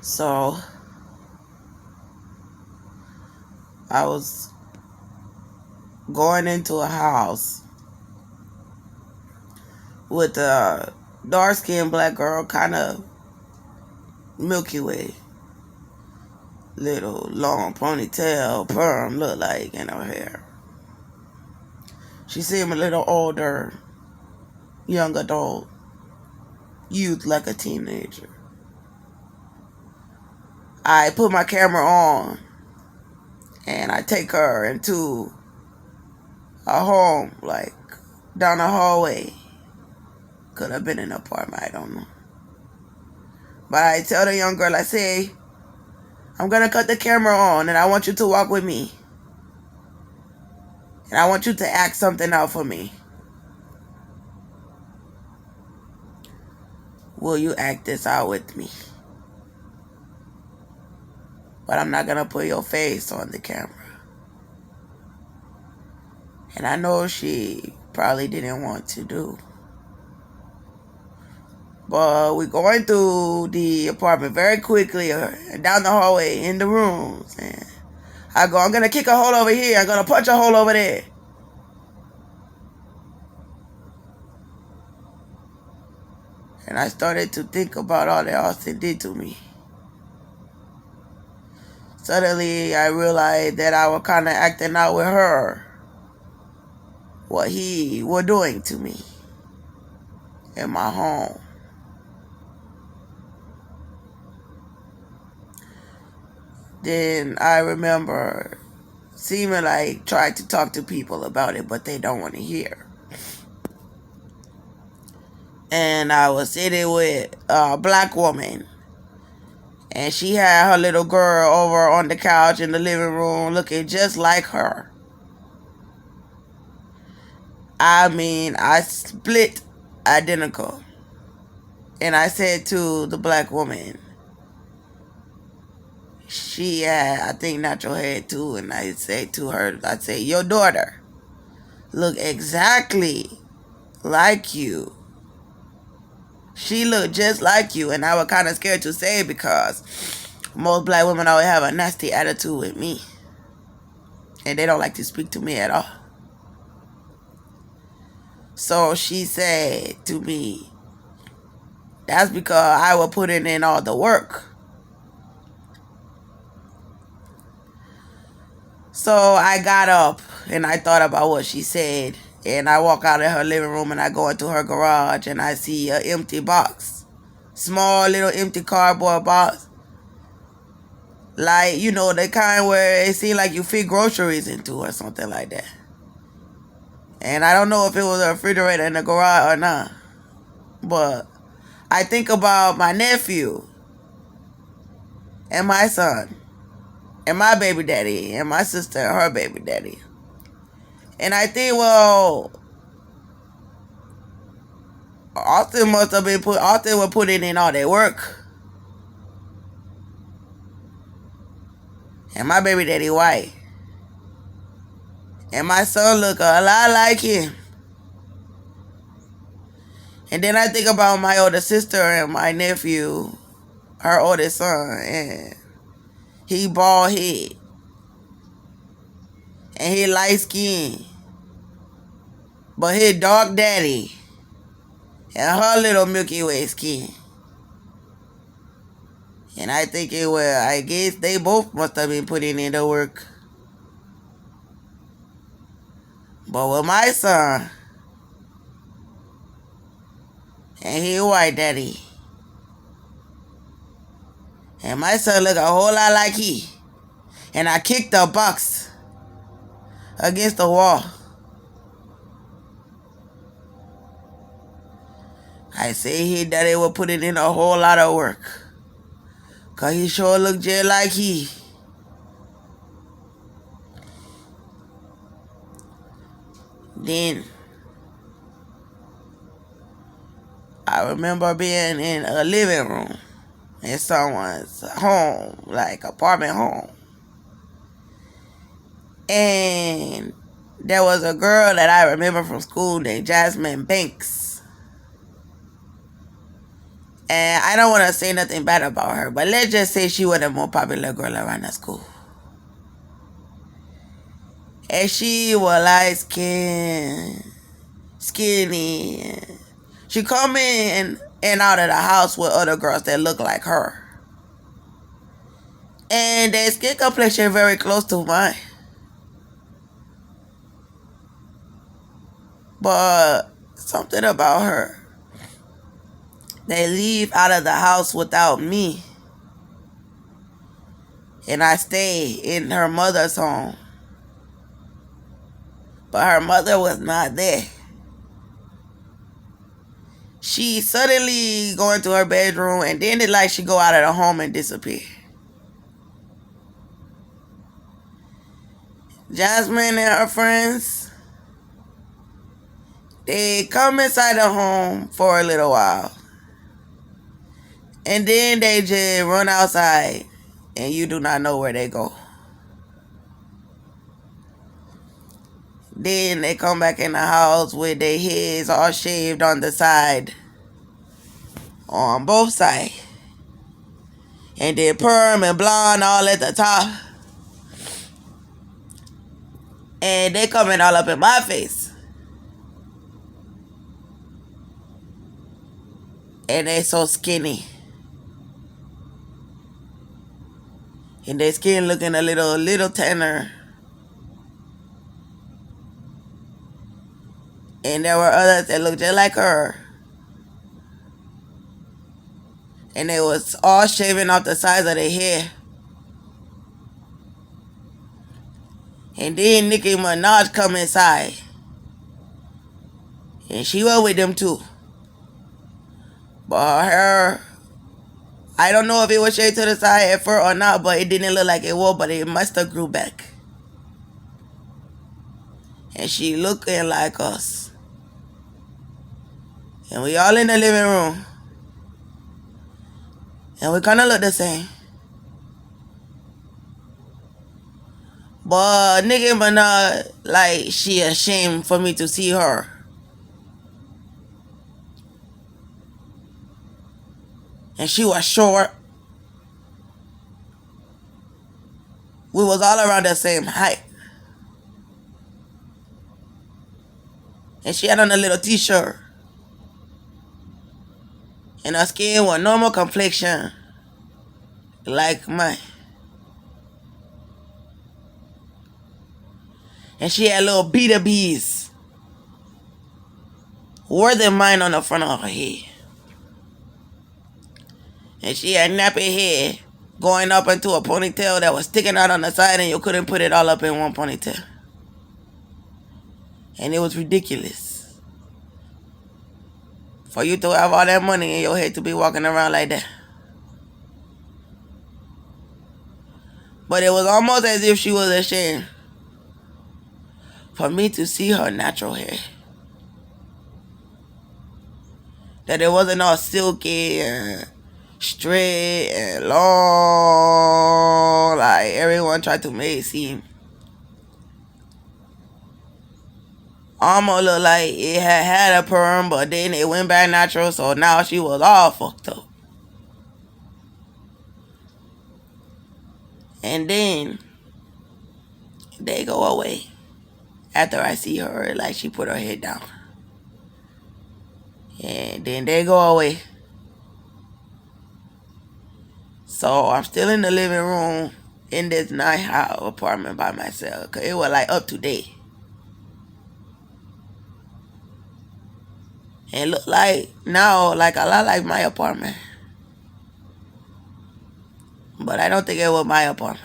So I was going into a house with a dark skinned black girl, kind of Milky Way, little long ponytail, perm look like in her hair. She seemed a little older, young adult, youth like a teenager. I put my camera on and I take her into a home, like down the hallway. Could have been an apartment, I don't know. But I tell the young girl, I say, I'm going to cut the camera on and I want you to walk with me. And I want you to act something out for me. Will you act this out with me? But I'm not going to put your face on the camera. And I know she probably didn't want to do. But we're going through the apartment very quickly and down the hallway in the rooms. And I go, I'm going to kick a hole over here. I'm going to punch a hole over there. And I started to think about all that Austin did to me. Suddenly, I realized that I was kind of acting out with her what he was doing to me in my home. Then I remember seeming like trying to talk to people about it, but they don't want to hear. And I was sitting with a black woman, and she had her little girl over on the couch in the living room looking just like her. I mean, I split identical. And I said to the black woman, she had, I think, natural hair too. And I said to her, I said, your daughter look exactly like you. She looked just like you. And I was kind of scared to say it because most black women always have a nasty attitude with me. And they don't like to speak to me at all. So she said to me, that's because I was putting in all the work. So I got up and I thought about what she said. And I walk out of her living room and I go into her garage and I see an empty box. Small little empty cardboard box. Like, you know, the kind where it seems like you fit groceries into or something like that. And I don't know if it was a refrigerator in the garage or not. But I think about my nephew and my son and my baby daddy and my sister and her baby daddy. And I think, well, Austin was putting in all their work. And my baby daddy white. And my son look a lot like him. And then I think about my older sister and my nephew, her oldest son, and he bald head. And he light skin. But his dark daddy. And her little Milky Way skin. And I think I guess they both must have been putting in the work. But with my son, and he white daddy, and my son look a whole lot like he. And I kicked the box against the wall. I say his daddy was putting in a whole lot of work. Cause he sure looked just like he. Then I remember being in a living room in someone's home, like apartment home. And there was a girl that I remember from school named Jasmine Banks. And I don't want to say nothing bad about her, but let's just say she was the more popular girl around the school. And she was light skin, skinny. She come in and out of the house with other girls that look like her. And their skin complexion very close to mine. But something about her. They leave out of the house without me. And I stay in her mother's home. But her mother was not there. She suddenly go into her bedroom and then it's like she go out of the home and disappear. Jasmine and her friends, they come inside the home for a little while. And then they just run outside and you do not know where they go. Then they come back in the house with their heads all shaved on the side. On both sides. And then perm and blonde all at the top. And they coming all up in my face. And they so skinny. And their skin looking a little tanner. And there were others that looked just like her. And they was all shaving off the sides of their hair. And then Nicki Minaj come inside. And she was with them too. But her, I don't know if it was shaved to the side at first or not, but it didn't look like it was, but it must have grew back. And she looking like us. And we all in the living room. And we kind of look the same. But Nicki Minaj, like, she ashamed for me to see her. And she was short. We was all around the same height. And she had on a little t-shirt. And her skin was normal complexion. Like mine. And she had little beater beads. More than mine on the front of her head. And she had nappy hair going up into a ponytail that was sticking out on the side and you couldn't put it all up in one ponytail. And it was ridiculous. For you to have all that money in your head to be walking around like that. But it was almost as if she was ashamed for me to see her natural hair. That it wasn't all silky and straight and long like everyone tried to make it seem. Almost looked like it had a perm, but then it went back natural, so now she was all fucked up. And then they go away after I see her, like she put her head down. And then they go away. So I'm still in the living room in this nice house apartment by myself, cause it was like up to date. And it looked like now like a lot like my apartment. But I don't think it was my apartment.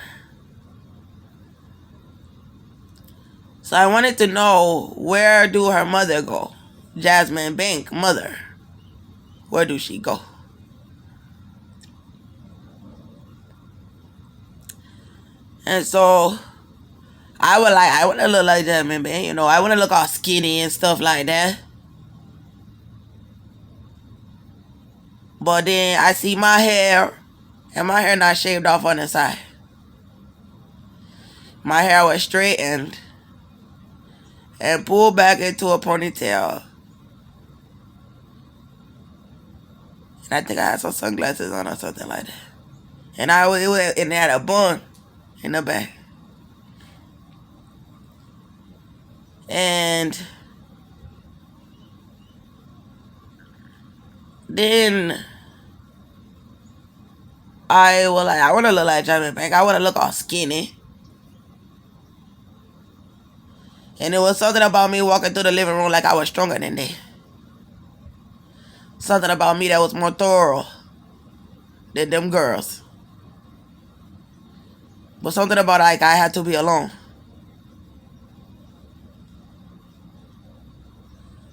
So I wanted to know, where do her mother go? Jasmine Bank mother. Where do she go? And so I want to look like Jasmine Bank, I want to look all skinny and stuff like that. But then I see my hair, and my hair not shaved off on the side. My hair was straightened and pulled back into a ponytail. And I think I had some sunglasses on or something like that. And it had a bun in the back. And then I was like, I want to look like Jasmine Bank. I want to look all skinny. And it was something about me walking through the living room like I was stronger than they. Something about me that was more thorough than them girls. But something about like I had to be alone.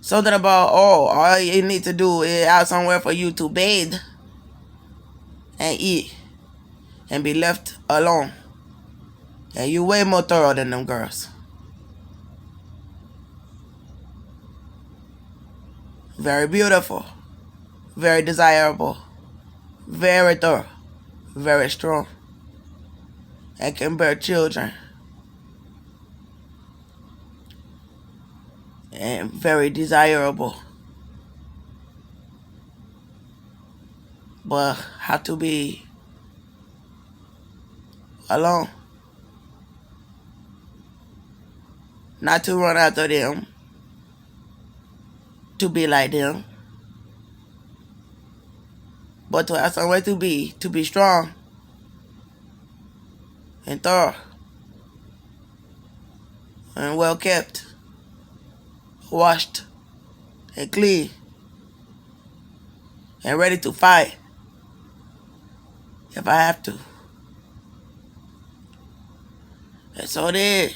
Something about, all you need to do is have somewhere for you to bathe and eat and be left alone. And you way more thorough than them girls. Very beautiful. Very desirable. Very thorough. Very strong. And can bear children. And very desirable. But have to be alone. Not to run after them. To be like them. But to have somewhere to be strong and thorough and well kept, washed and clean and ready to fight if I have to. And so then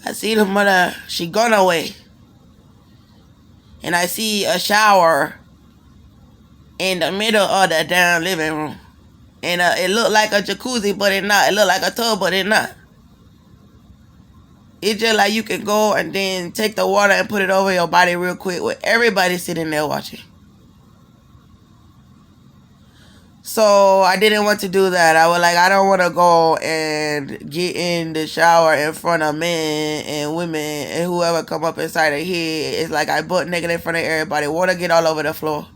I see the mother, she gone away. And I see a shower in the middle of the damn living room. And it looked like a jacuzzi, but it not. It looked like a tub, but it not. It's just like you can go and then take the water and put it over your body real quick with everybody sitting there watching. So I didn't want to do that. I was like, I don't want to go and get in the shower in front of men and women and whoever come up inside of here. It's like I butt naked in front of everybody. Water get all over the floor.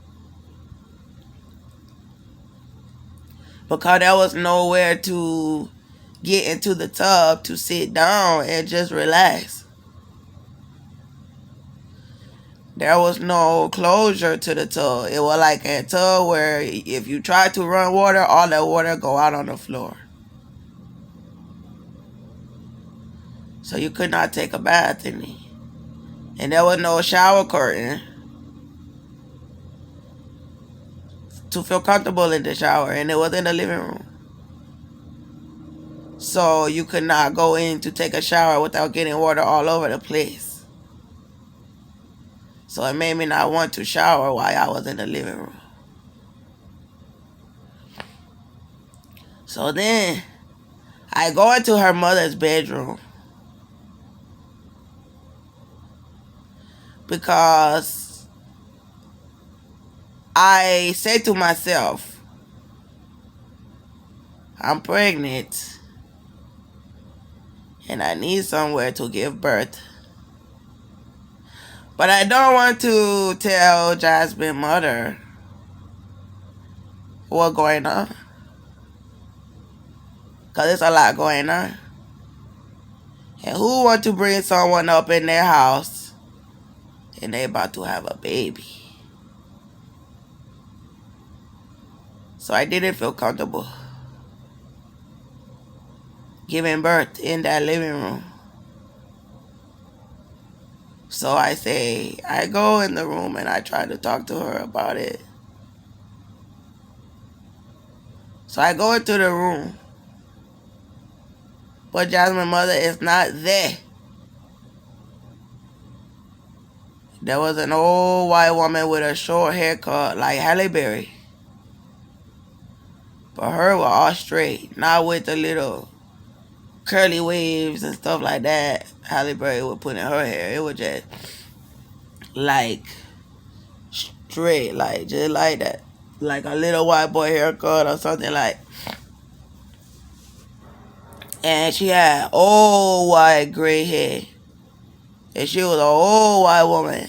Because there was nowhere to get into the tub to sit down and just relax. There was no closure to the tub. It was like a tub where if you tried to run water, all that water go out on the floor. So you could not take a bath in it. And there was no shower curtain to feel comfortable in the shower. And it was in the living room. So you could not go in to take a shower without getting water all over the place. So it made me not want to shower while I was in the living room. So then I go into her mother's bedroom. Because I said to myself, I'm pregnant and I need somewhere to give birth. But I don't want to tell Jasmine's mother what's going on. Because there's a lot going on. And who want to bring someone up in their house and they about to have a baby? So I didn't feel comfortable giving birth in that living room. So I go in the room and I try to talk to her about it. So I go into the room. But Jasmine's mother is not there. There was an old white woman with a short haircut like Halle Berry. But her was all straight, not with the little curly waves and stuff like that Halle Berry would put in her hair. It was just like straight, like just like that. Like a little white boy haircut or something like. And she had old white gray hair. And she was an old white woman.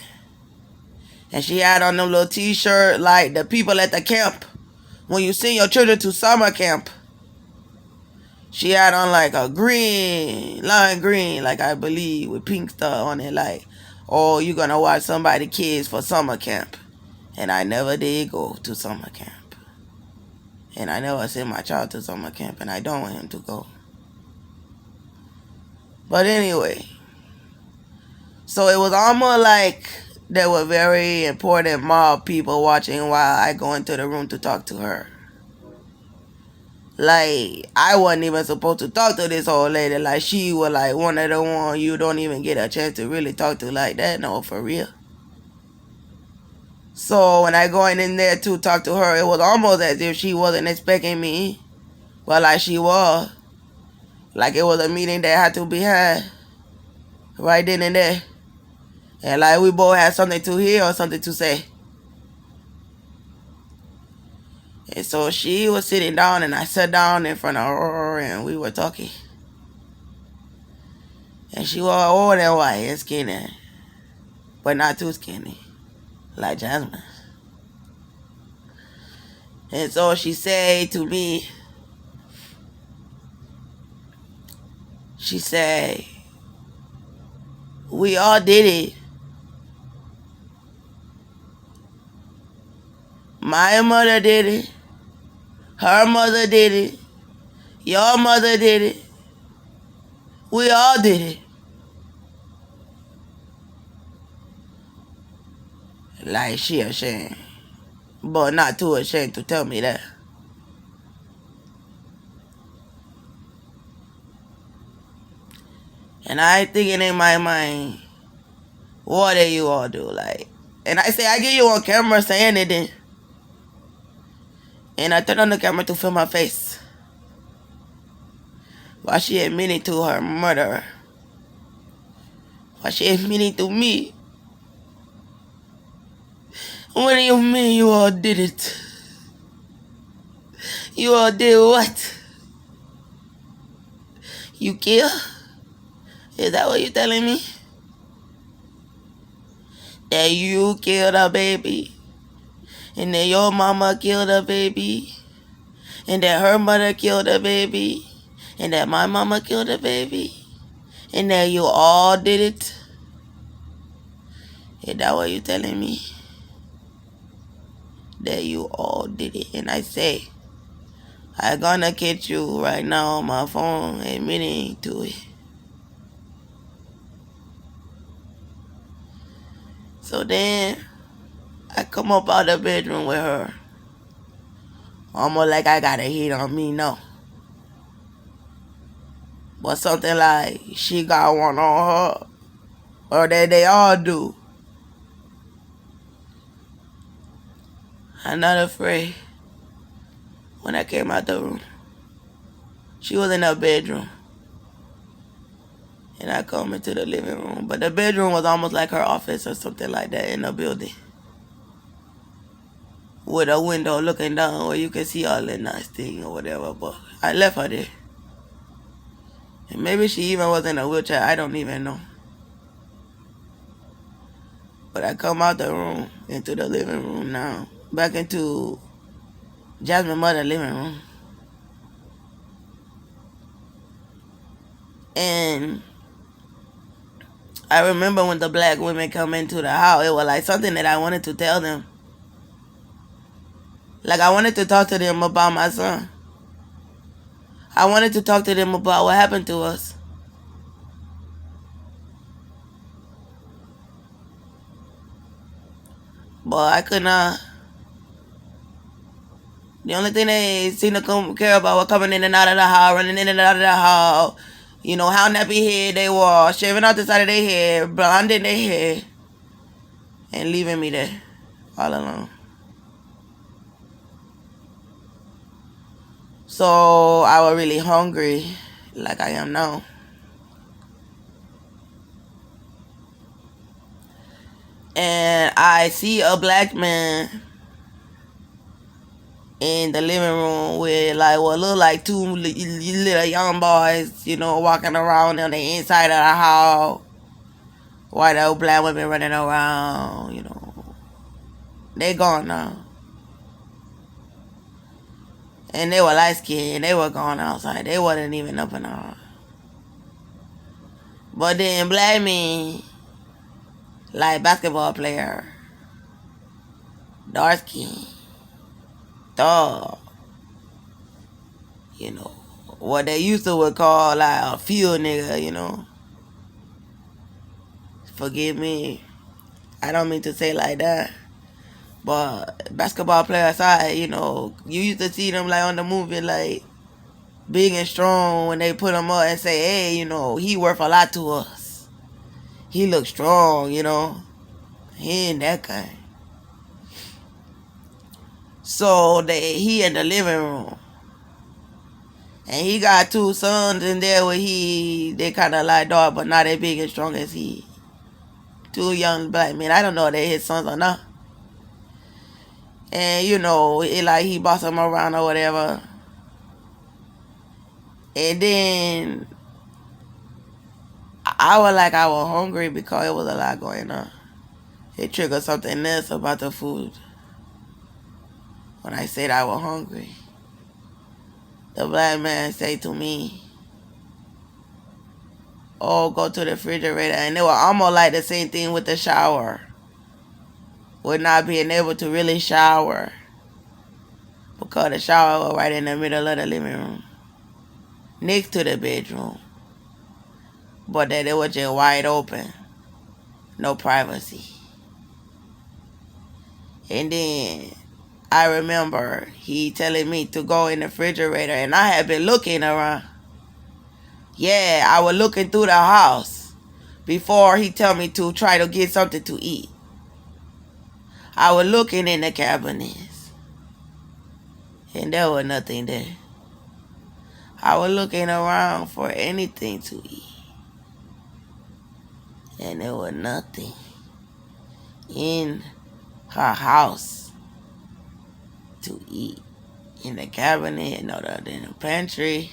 And she had on them little t-shirt like the people at the camp. When you send your children to summer camp, she had on like a green, lime green, like I believe, with pink stuff on it, like, oh, you're gonna watch somebody kids for summer camp. And I never did go to summer camp. And I never sent my child to summer camp, and I don't want him to go. But anyway, so it was almost like there were very important mob people watching while I go into the room to talk to her. Like, I wasn't even supposed to talk to this old lady. Like, she was like one of the ones you don't even get a chance to really talk to like that. No, for real. So when I go in there to talk to her, it was almost as if she wasn't expecting me. But like she was. Like it was a meeting that had to be had right then and there. And like we both had something to hear or something to say. And so she was sitting down and I sat down in front of her and we were talking. And she was old and white and skinny. But not too skinny. Like Jasmine. And so she said to me, she said, we all did it. My mother did it. Her mother did it. Your mother did it. We all did it. Like she ashamed. But not too ashamed to tell me that. And I thinking in my mind, what do you all do? Like, and I say, I get you on camera saying it then. And I turn on the camera to film my face. While she admitting to her murderer. While she admitting to me. What do you mean you all did it? You all did what? You kill? Is that what you're telling me? That you killed a baby? And that your mama killed a baby? And that her mother killed a baby? And that my mama killed a baby? And that you all did it? Is that what you're telling me? That you all did it. And I say, I'm gonna catch you right now on my phone admitting to it. So then I come up out of the bedroom with her. Almost like I got a hit on me, no. But something like she got one on her. Or that they all do. I'm not afraid. When I came out the room, she was in her bedroom. And I come into the living room. But the bedroom was almost like her office or something like that in the building. With a window looking down where you can see all the nice thing or whatever. But I left her there. And maybe she even was in a wheelchair. I don't even know. But I come out the room into the living room now. Back into Jasmine's mother's living room. And I remember when the black women come into the house, it was like something that I wanted to tell them. Like I wanted to talk to them about my son. I wanted to talk to them about what happened to us. But I could not. The only thing they seem to care about was coming in and out of the house, running in and out of the house. You know, how nappy head they were, shaving out the side of their hair, blonding their hair, and leaving me there all alone. So I was really hungry, like I am now. And I see a black man in the living room with like what look like two little young boys, you know, walking around on the inside of the house. White old black women running around, you know. They gone now. And they were light skinned and they were gone outside. They wasn't even up in our. But then black men, like basketball player, dark skin, tall, you know, what they used to would call like a field nigga, you know. Forgive me. I don't mean to say like that. But basketball player aside, you know, you used to see them like on the movie like big and strong when they put him up and say, hey, you know, he worth a lot to us. He looks strong, you know. He ain't that guy. So he in the living room. And he got two sons in there where they kind of like dog, but not as big and strong as he. Two young black men. I don't know if they his sons or not. And you know, it like he bossed them around or whatever. And then I was hungry because it was a lot going on. It triggered something else about the food. When I said I was hungry, the black man said to me, oh, go to the refrigerator. And it was almost like the same thing with the shower. With not being able to really shower. Because the shower was right in the middle of the living room. Next to the bedroom. But that it was just wide open. No privacy. And then I remember he telling me to go in the refrigerator. And I had been looking around. Yeah, I was looking through the house before he tell me to try to get something to eat. I was looking in the cabinets. And there was nothing there. I was looking around for anything to eat. And there was nothing in her house to eat. In the cabinet, no, in the pantry.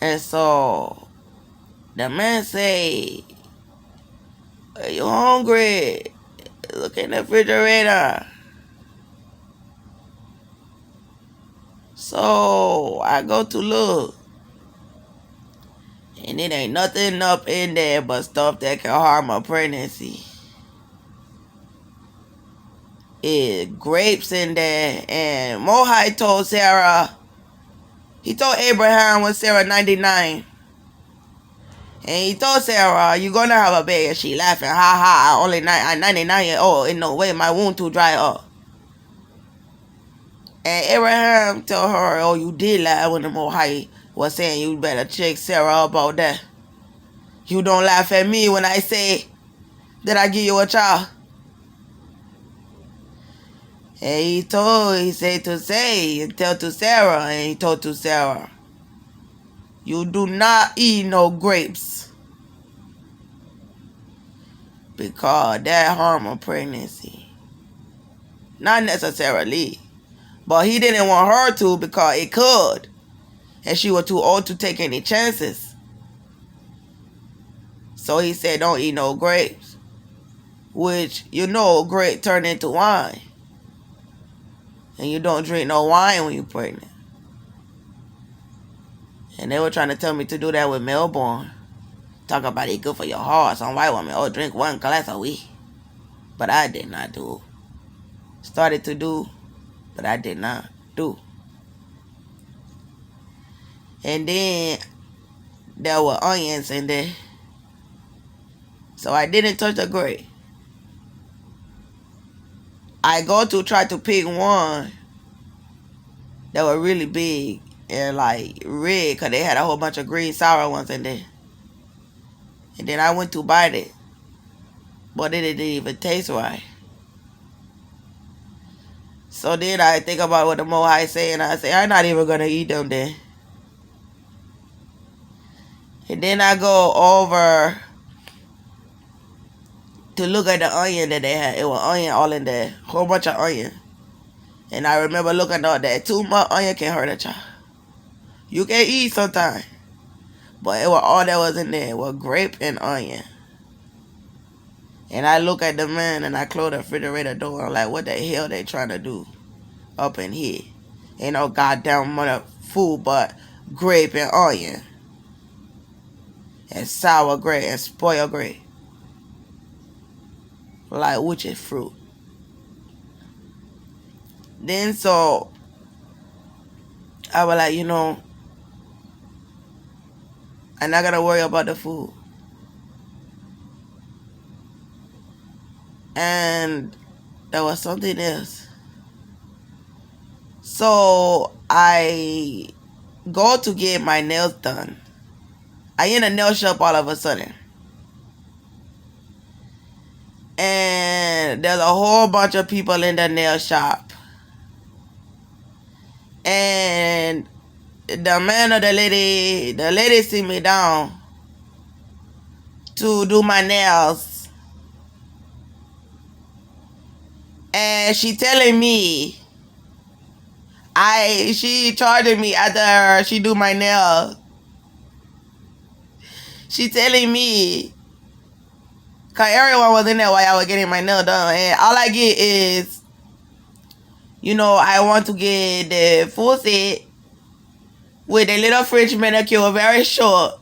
And so the man say, are you hungry? Look in the refrigerator. So I go to look. And it ain't nothing up in there but stuff that can harm a pregnancy. It grapes in there. And Mohai told Sarah, he told Abraham when Sarah 99. And he told Sarah, you're going to have a baby. And she laughing, ha ha, I'm 99 years old. In no way, my wound too dry up. And Abraham told her, oh, you did lie when the Mohai was saying you better check Sarah about that. You don't laugh at me when I say that I give you a child. And he tell to Sarah, and he told to Sarah, you do not eat no grapes. Because that harm a pregnancy. Not necessarily. But he didn't want her to because it could. And she was too old to take any chances. So he said, don't eat no grapes. Which, you know, grape turn into wine. And you don't drink no wine when you're pregnant. And they were trying to tell me to do that with Melbourne. Talk about it good for your heart. Some white woman, oh, drink one glass a week. But I did not do. Started to do, but I did not do. And then there were onions in there. So I didn't touch the grape. I go to try to pick one that were really big and like red because they had a whole bunch of green sour ones in there. And then I went to bite it. But it didn't even taste right. So then I think about what the Mohai say and I say, I'm not even going to eat them then. And then I go over to look at the onion that they had. It was onion all in there. Whole bunch of onion. And I remember looking at that. Too much onion can hurt a child. You can eat sometimes. But it was all that was in there. It was grape and onion. And I look at the man and I close the refrigerator door. I'm like, what the hell they trying to do up in here? Ain't no goddamn mother food but grape and onion. And sour grape and spoiled grape. Like witch's fruit. Then so I was like, I'm not gonna worry about the food. And there was something else. So I go to get my nails done. I in a nail shop all of a sudden. And there's a whole bunch of people in the nail shop. And the man or the lady sit me down to do my nails. And she telling me, she charging me after she do my nail. She telling me, cause everyone was in there while I was getting my nail done. And all I get is, I want to get the full set with a little French manicure, very short.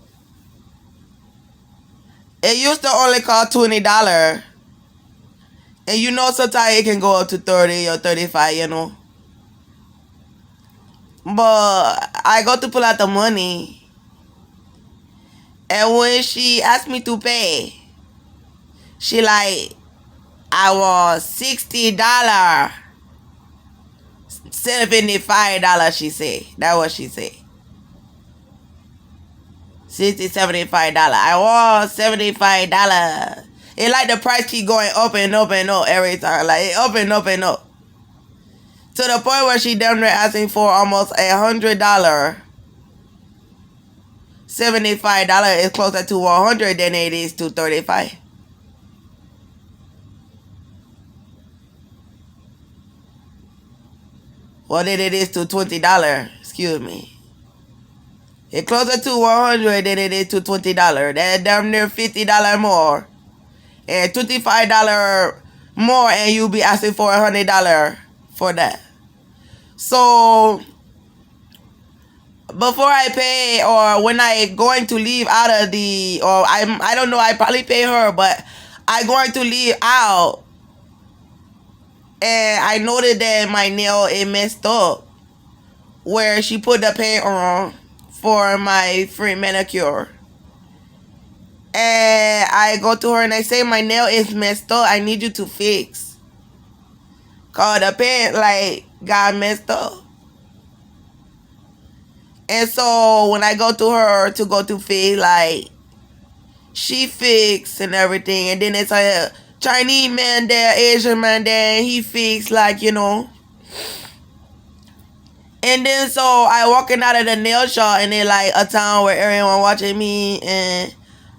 It used to only cost $20. And sometimes it can go up to 30 or 35, But I got to pull out the money. And when she asked me to pay, she like, I want $60. $75, she said. That's what she said. $60, $75. I want $75. It like the price keep going up and up and up every time. Like up and up and up. To the point where she damn near asking for almost $100. $75 is closer to $100 than it is to $35. Well, then it is to $20. Excuse me. It's closer to $100 than it is to $20. That's damn near $50 more. And $25 more, and you'll be asking for $100 for that. So before I pay, or when I going to leave out of I don't know, I probably pay her, but I going to leave out, and I noted that my nail is messed up, where she put the paint on for my free manicure. And I go to her and I say, my nail is messed up. I need you to fix. Cause the paint got messed up. And so when I go to her to go to fix, she fixed and everything. And then it's a Chinese man there, Asian man there, and he fixed And then so I walking out of the nail shop, and it's like a town where everyone watching me, and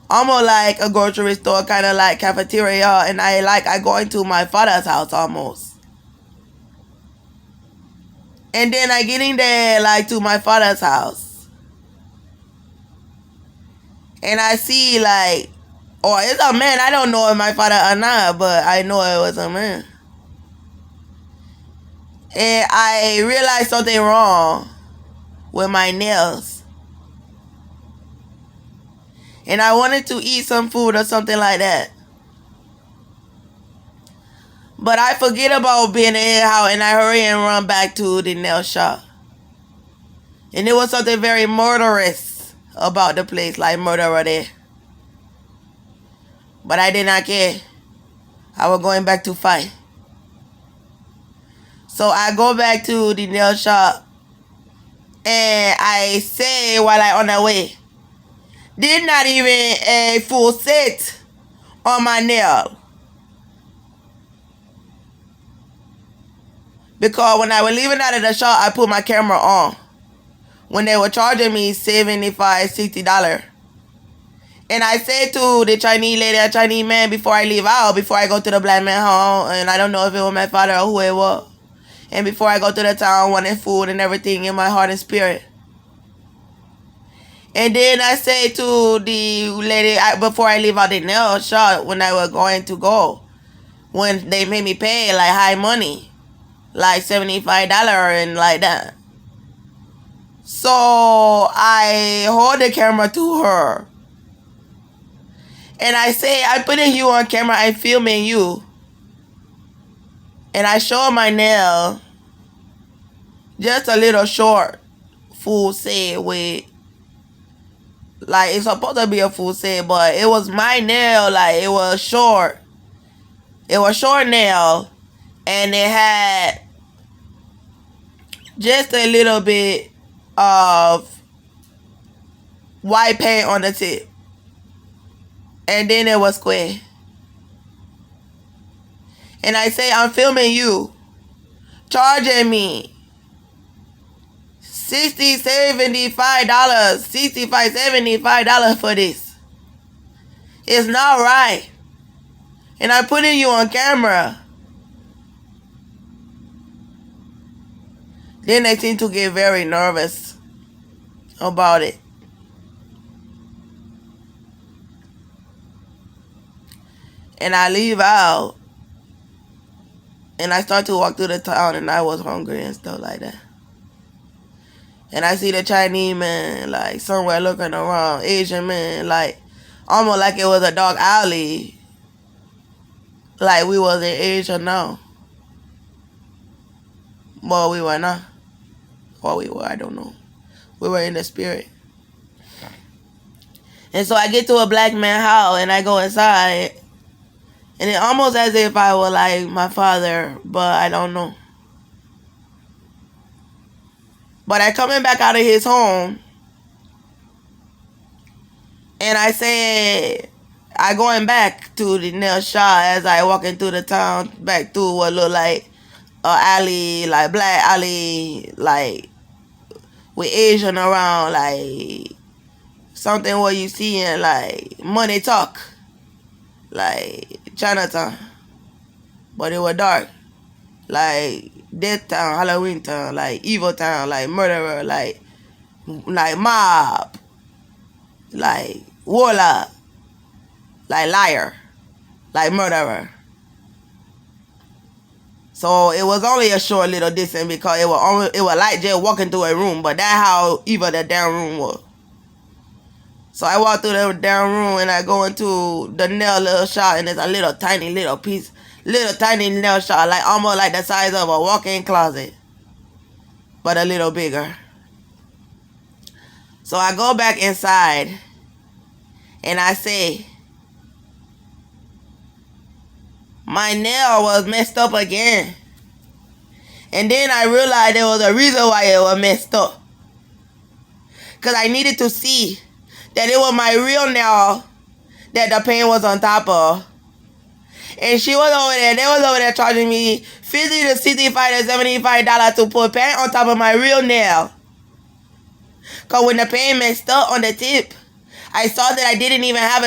almost like a grocery store, kind of like cafeteria, and I go into my father's house almost. And then I get in there to my father's house, and I see it's a man. I don't know if my father or not, but I know it was a man. And I realized something wrong with my nails. And I wanted to eat some food or something like that. But I forget about being in the house, and I hurry and run back to the nail shop. And there was something very murderous about the place, like murder there. But I did not care. I was going back to fight. So I go back to the nail shop, and I say while I on the way, did not even a full set on my nail. Because when I was leaving out of the shop, I put my camera on. When they were charging me $75, $60. And I said to the Chinese lady or Chinese man before I leave out, before I go to the black man home, and I don't know if it was my father or who it was, and before I go to the town wanting food and everything in my heart and spirit. And then I say to the lady before I leave out the nail shop when I was going to go, when they made me pay like high money, like $75 and like that. So I hold the camera to her. And I say, I'm putting you on camera, I'm filming you. And I show my nail, just a little short, full set with, like, it's supposed to be a full set, but it was my nail, like, it was short. It was short nail, and it had just a little bit of white paint on the tip. And then it was square. And I say, I'm filming you, charging me $65 $75 for this. It's not right. And I'm putting you on camera. Then they seem to get very nervous about it. And I leave out. And I start to walk through the town, and I was hungry and stuff like that. And I see the Chinese man, like, somewhere looking around. Asian man, like, almost like it was a dark alley. Like we was in Asia now. But we were not. Or we were, I don't know. We were in the spirit. And so I get to a black man's house, and I go inside. And it almost as if I were like my father, but I don't know. But I coming back out of his home, and I said, I going back to the nail shop as I walking through the town, back through what look like a alley, like black alley, like with Asian around, like something what you see in like Money Talk, like Chinatown, but it was dark, like Death Town, Halloween Town, like Evil Town, like murderer, like mob, like warlock, like liar, like murderer. So it was only a short little distance because it was like just walking through a room, but that's how evil that damn room was. So I walk through the damn room, and I go into the nail little shop, and it's a little tiny nail shop, like almost like the size of a walk-in closet, but a little bigger. So I go back inside, and I say, my nail was messed up again. And then I realized there was a reason why it was messed up. Because I needed to see that it was my real nail that the paint was on top of. And she was over there, they was over there charging me $50 to $65 to $75 to put paint on top of my real nail. Because when the paint messed up on the tip, I saw that I didn't even have a